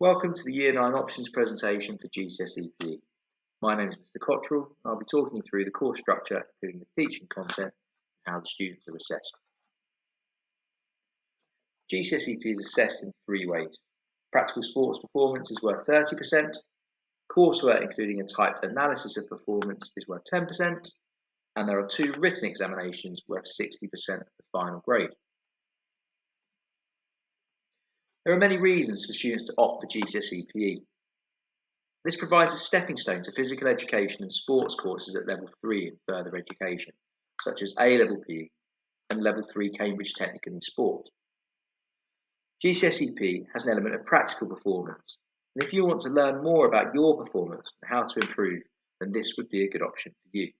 Welcome to the Year 9 options presentation for GCSE PE. My name is Mr Cottrell and I'll be talking you through the course structure, including the teaching content and how the students are assessed. GCSE PE is assessed in three ways. Practical sports performance is worth 30%, coursework including a typed analysis of performance is worth 10%, and there are two written examinations worth 60% of the final grade. There are many reasons for students to opt for GCSE PE. This provides a stepping stone to physical education and sports courses at level 3 in further education, such as A-level PE and level 3 Cambridge Technical in Sport. GCSE PE has an element of practical performance, and if you want to learn more about your performance and how to improve, then this would be a good option for you.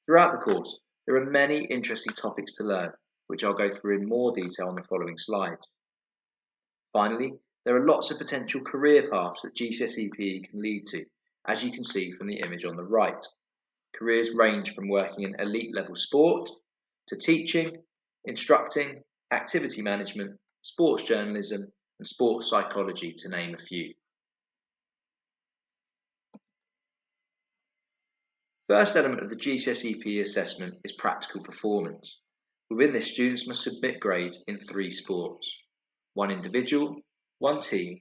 Throughout the course, there are many interesting topics to learn, which I'll go through in more detail on the following slides. Finally, there are lots of potential career paths that GCSE PE can lead to, as you can see from the image on the right. Careers range from working in elite level sport, to teaching, instructing, activity management, sports journalism, and sports psychology, to name a few. First element of the GCSE PE assessment is practical performance. Within this, students must submit grades in 3 sports: one individual, one team,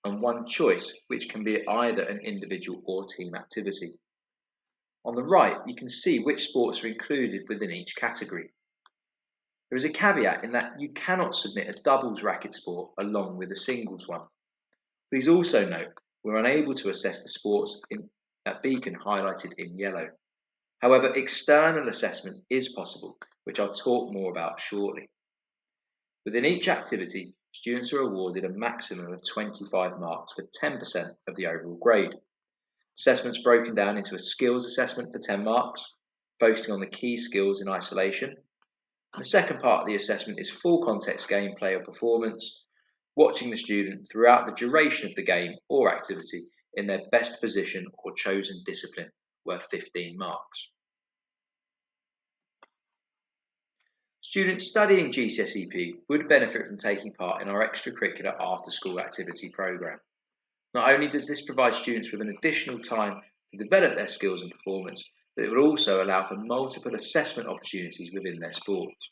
and one choice, which can be either an individual or team activity. On the right, you can see which sports are included within each category. There is a caveat in that you cannot submit a doubles racket sport along with a singles one. Please also note we're unable to assess the sports at Beacon highlighted in yellow. However, external assessment is possible, which I'll talk more about shortly. Within each activity, students are awarded a maximum of 25 marks for 10% of the overall grade. Assessments broken down into a skills assessment for 10 marks, focusing on the key skills in isolation. The second part of the assessment is full context gameplay or performance, watching the student throughout the duration of the game or activity in their best position or chosen discipline, worth 15 marks. Students studying GCSE PE would benefit from taking part in our extracurricular after-school activity programme. Not only does this provide students with an additional time to develop their skills and performance, but it will also allow for multiple assessment opportunities within their sports.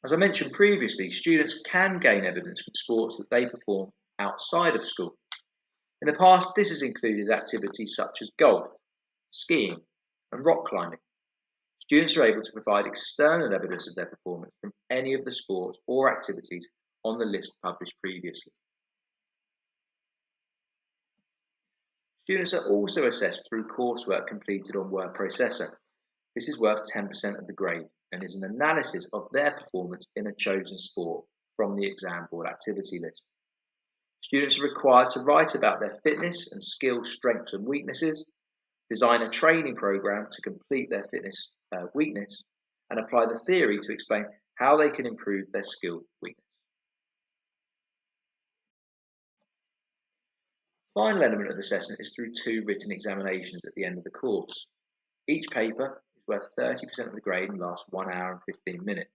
As I mentioned previously, students can gain evidence from sports that they perform outside of school. In the past, this has included activities such as golf, skiing, and rock climbing. Students are able to provide external evidence of their performance from any of the sports or activities on the list published previously. Students are also assessed through coursework completed on Word Processor. This is worth 10% of the grade and is an analysis of their performance in a chosen sport from the exam board activity list. Students are required to write about their fitness and skill strengths and weaknesses, design a training program to complete their fitness weakness, and apply the theory to explain how they can improve their skill weakness. Final element of assessment is through 2 written examinations at the end of the course. Each paper is worth 30% of the grade and lasts 1 hour and 15 minutes.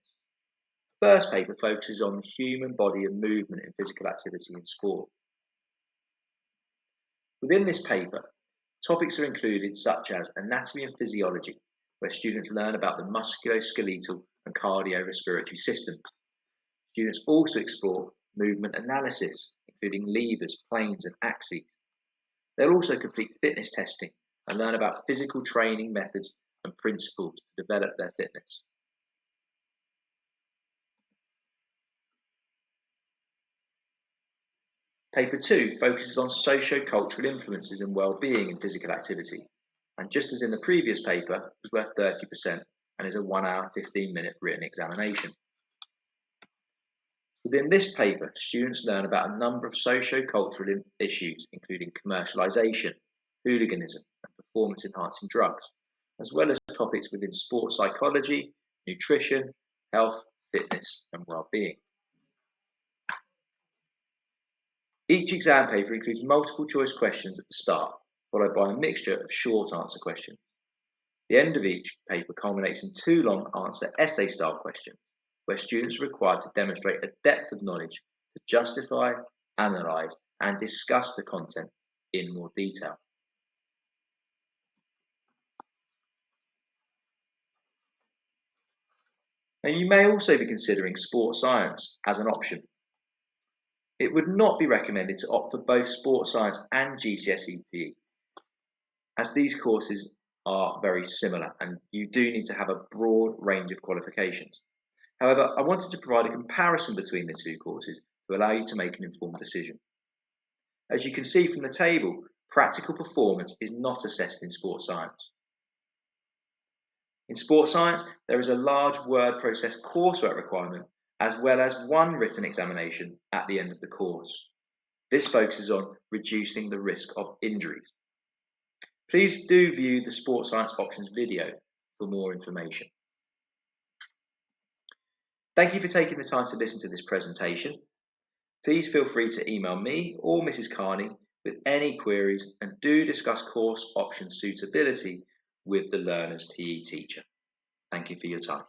The first paper focuses on the human body and movement in physical activity and sport. Within this paper, topics are included such as anatomy and physiology, where students learn about the musculoskeletal and cardiorespiratory systems. Students also explore movement analysis, including levers, planes, and axes. They'll also complete fitness testing and learn about physical training methods and principles to develop their fitness. Paper 2 focuses on socio-cultural influences and well-being in physical activity, and just as in the previous paper, is worth 30% and is a 1 hour 15-minute written examination. Within this paper, students learn about a number of socio-cultural issues, including commercialisation, hooliganism, and performance-enhancing drugs, as well as topics within sports psychology, nutrition, health, fitness, and well-being. Each exam paper includes multiple choice questions at the start, followed by a mixture of short answer questions. The end of each paper culminates in 2 long answer essay style questions, where students are required to demonstrate a depth of knowledge to justify, analyse and discuss the content in more detail. Now, you may also be considering sports science as an option. It would not be recommended to opt for both sports science and GCSE PE, as these courses are very similar and you do need to have a broad range of qualifications. However, I wanted to provide a comparison between the two courses to allow you to make an informed decision. As you can see from the table, practical performance is not assessed in sports science. In sports science, there is a large word process coursework requirement as well as one written examination at the end of the course. This focuses on reducing the risk of injuries. Please do view the sports science options video for more information. Thank you for taking the time to listen to this presentation. Please feel free to email me or Mrs. Carney with any queries and do discuss course option suitability with the learner's PE teacher. Thank you for your time.